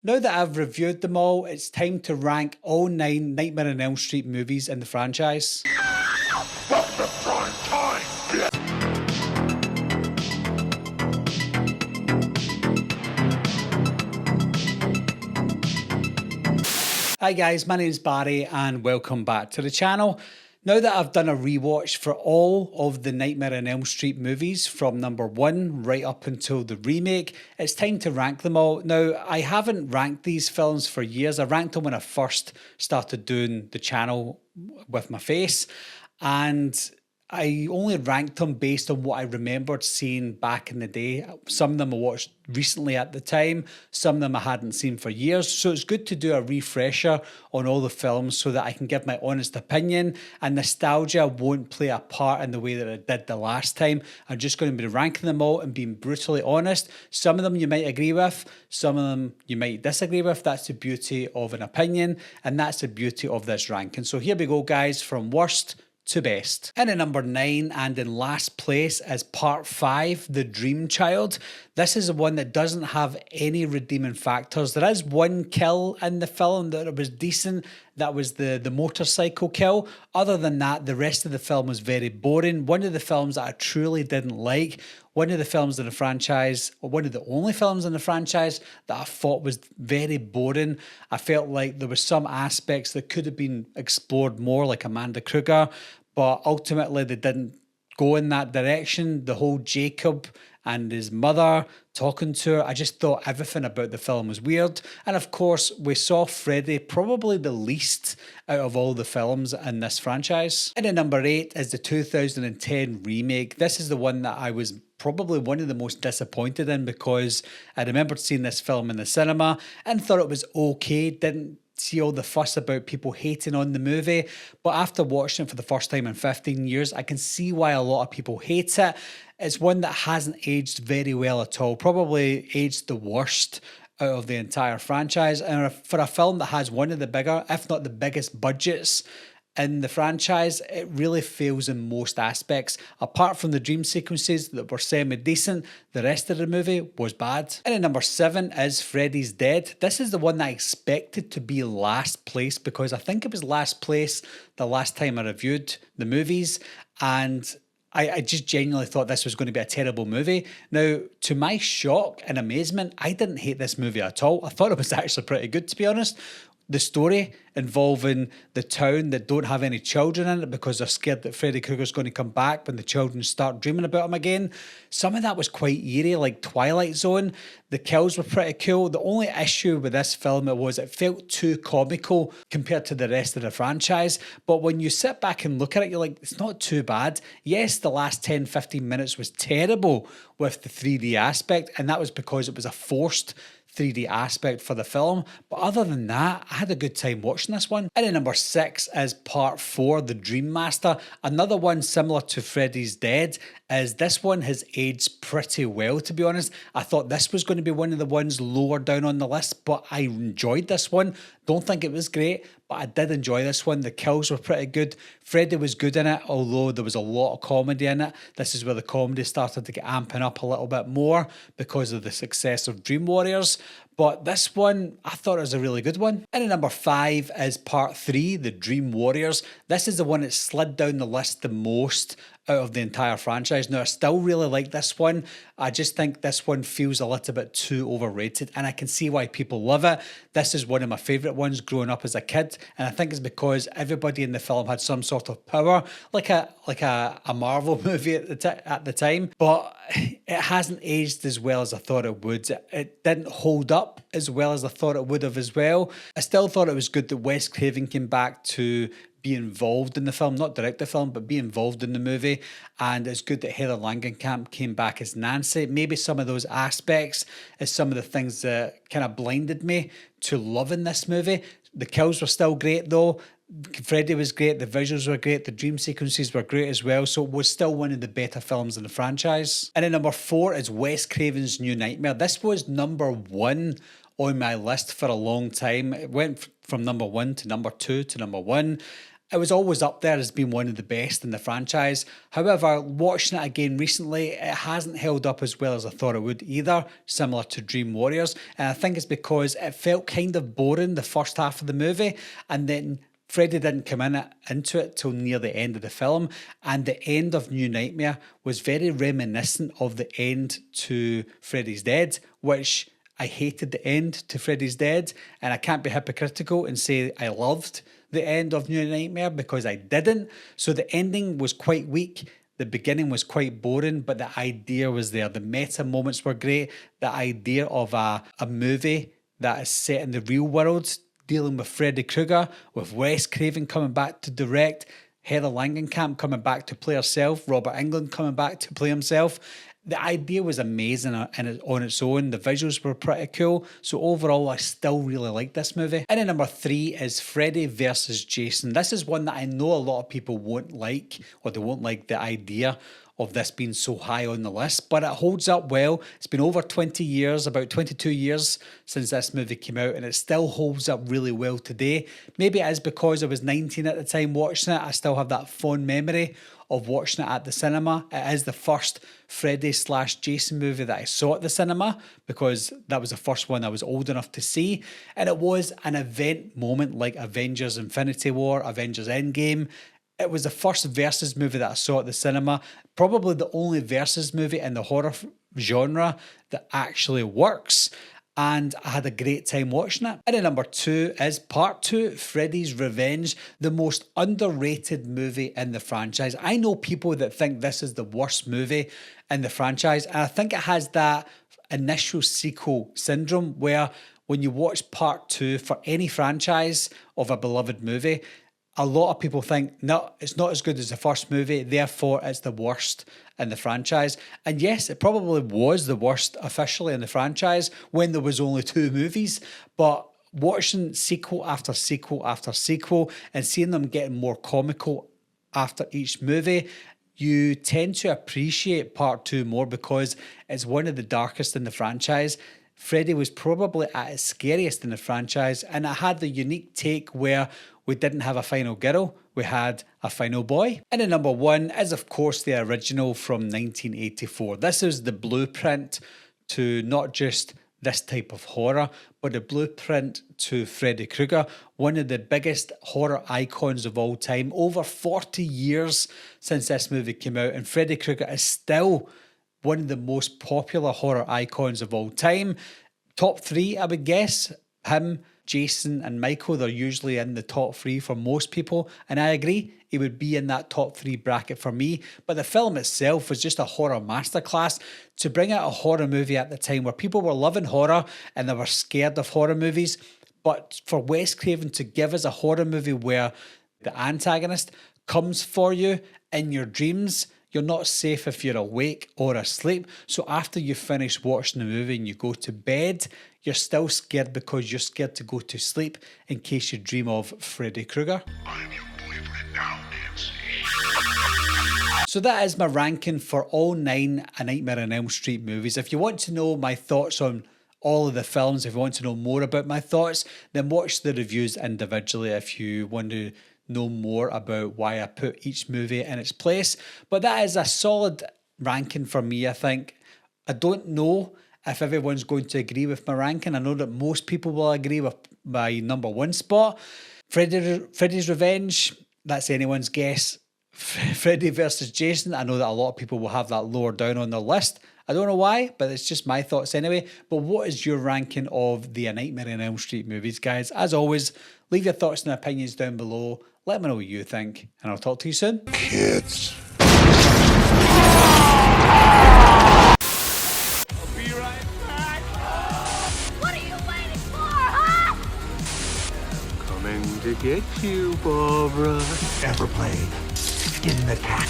Now that I've reviewed them all, it's time to rank all 9 Nightmare on Elm Street movies in the franchise. Hi guys, my name's Barry and welcome back to the channel. Now that I've done a rewatch for all of the Nightmare on Elm Street movies from number 1 right up until the remake, it's time to rank them all. Now, I haven't ranked these films for years. I ranked them when I first started doing the channel with my face, and I only ranked them based on what I remembered seeing back in the day. Some of them I watched recently at the time, some of them I hadn't seen for years. So it's good to do a refresher on all the films so that I can give my honest opinion, and nostalgia won't play a part in the way that it did the last time. I'm just going to be ranking them all and being brutally honest. Some of them you might agree with, some of them you might disagree with. That's the beauty of an opinion, and that's the beauty of this ranking. So here we go, guys, from worst to best. In at number 9 and in last place is part 5, The Dream Child. This is the one that doesn't have any redeeming factors. There is one kill in the film that was decent. That was the motorcycle kill. Other than that, the rest of the film was very boring. One of the films that I truly didn't like. One of the films in the franchise, or one of the only films in the franchise that I thought was very boring. I felt like there were some aspects that could have been explored more, like Amanda Kruger, but ultimately they didn't go in that direction. The whole Jacob and his mother talking to her, I just thought everything about the film was weird. And of course, we saw Freddy probably the least out of all the films in this franchise. And at number 8 is the 2010 remake. This is the one that I was probably one of the most disappointed in, because I remembered seeing this film in the cinema and thought it was okay. Didn't see all the fuss about people hating on the movie, but after watching it for the first time in 15 years, I can see why a lot of people hate it. It's one that hasn't aged very well at all, probably aged the worst out of the entire franchise. And for a film that has one of the bigger, if not the biggest budgets in the franchise, it really fails in most aspects. Apart from the dream sequences that were semi-decent, the rest of the movie was bad. And at number 7 is Freddy's Dead. This is the one that I expected to be last place, because I think it was last place the last time I reviewed the movies, and I just genuinely thought this was going to be a terrible movie. Now, to my shock and amazement, I didn't hate this movie at all. I thought it was actually pretty good, to be honest. The story involving the town that don't have any children in it because they're scared that Freddy Krueger's going to come back when the children start dreaming about him again. Some of that was quite eerie, like Twilight Zone. The kills were pretty cool. The only issue with this film was it felt too comical compared to the rest of the franchise. But when you sit back and look at it, you're like, it's not too bad. Yes, the last 10-15 minutes was terrible with the 3D aspect, and that was because it was a forced 3D aspect for the film. But other than that, I had a good time watching this one. And at number 6 is part 4, The Dream Master. Another one similar to Freddy's Dead, is this one has aged pretty well, to be honest. I thought this was going to be one of the ones lower down on the list, but I enjoyed this one. Don't think it was great, but I did enjoy this one. The kills were pretty good. Freddy was good in it, although there was a lot of comedy in it. This is where the comedy started to get amping up a little bit more because of the success of Dream Warriors. But this one, I thought it was a really good one. And at number 5 is part 3, The Dream Warriors. This is the one that slid down the list the most out of the entire franchise. Now, I still really like this one. I just think this one feels a little bit too overrated, and I can see why people love it. This is one of my favourite ones growing up as a kid, and I think it's because everybody in the film had some sort of power, like a Marvel movie at the time, but it hasn't aged as well as I thought it would. It didn't hold up as well as I thought it would have as well. I still thought it was good that Wes Craven came back to be involved in the film, not direct the film, but be involved in the movie. And it's good that Heather Langenkamp came back as Nancy. Maybe some of those aspects is some of the things that kind of blinded me to loving this movie. The kills were still great though. Freddy was great, the visuals were great, the dream sequences were great as well, so it was still one of the better films in the franchise. And at number 4 is Wes Craven's New Nightmare. This was number 1 on my list for a long time. It went from number 1 to number 2 to number 1. It was always up there as being one of the best in the franchise. However, watching it again recently, it hasn't held up as well as I thought it would either, similar to Dream Warriors. And I think it's because it felt kind of boring the first half of the movie, and then Freddy didn't come into it till near the end of the film, and the end of New Nightmare was very reminiscent of the end to Freddy's Dead, which I hated the end to Freddy's Dead, and I can't be hypocritical and say I loved the end of New Nightmare because I didn't. So the ending was quite weak. The beginning was quite boring, but the idea was there. The meta moments were great. The idea of a movie that is set in the real world, dealing with Freddy Krueger, with Wes Craven coming back to direct, Heather Langenkamp coming back to play herself, Robert Englund coming back to play himself. The idea was amazing on its own. The visuals were pretty cool. So overall, I still really like this movie. And then number 3 is Freddy versus Jason. This is one that I know a lot of people won't like, or they won't like the idea of this being so high on the list, but it holds up well. It's been over 20 years, about 22 years since this movie came out, and it still holds up really well today. Maybe it is because I was 19 at the time watching it. I still have that fond memory of watching it at the cinema. It is the first Freddy/Jason movie that I saw at the cinema because that was the first one I was old enough to see, and it was an event moment like Avengers Infinity War, Avengers Endgame. It was the first versus movie that I saw at the cinema, probably the only versus movie in the horror genre that actually works, and I had a great time watching it. And then number 2 is Part 2, Freddy's Revenge, the most underrated movie in the franchise. I know people that think this is the worst movie in the franchise, and I think it has that initial sequel syndrome where when you watch Part 2 for any franchise of a beloved movie, a lot of people think, no, it's not as good as the first movie, therefore it's the worst in the franchise. And yes, it probably was the worst officially in the franchise when there was only 2 movies, but watching sequel after sequel after sequel and seeing them getting more comical after each movie, you tend to appreciate Part 2 more because it's one of the darkest in the franchise. Freddy was probably at its scariest in the franchise, and it had the unique take where we didn't have a final girl, we had a final boy. And then number 1 is of course the original from 1984. This is the blueprint to not just this type of horror, but the blueprint to Freddy Krueger, one of the biggest horror icons of all time. Over 40 years since this movie came out, and Freddy Krueger is still one of the most popular horror icons of all time. Top 3, I would guess. Him, Jason and Michael, they're usually in the top 3 for most people, and I agree, he would be in that top 3 bracket for me. But the film itself was just a horror masterclass. To bring out a horror movie at the time where people were loving horror and they were scared of horror movies, but for Wes Craven to give us a horror movie where the antagonist comes for you in your dreams, you're not safe if you're awake or asleep. So after you finish watching the movie and you go to bed, you're still scared because you're scared to go to sleep in case you dream of Freddy Krueger. I'm your boyfriend now, Nancy. So that is my ranking for all 9 A Nightmare on Elm Street movies. If you want to know my thoughts on all of the films, if you want to know more about my thoughts, then watch the reviews individually if you want to know more about why I put each movie in its place. But that is a solid ranking for me, I think. I don't know if everyone's going to agree with my ranking. I know that most people will agree with my number 1 spot. Freddy's Revenge, that's anyone's guess. Freddy versus Jason, I know that a lot of people will have that lower down on their list. I don't know why, but it's just my thoughts anyway. But what is your ranking of the A Nightmare on Elm Street movies, guys? As always, leave your thoughts and opinions down below. Let me know what you think, and I'll talk to you soon. Kids. To get you, Barbara. Ever played Skin the Cat?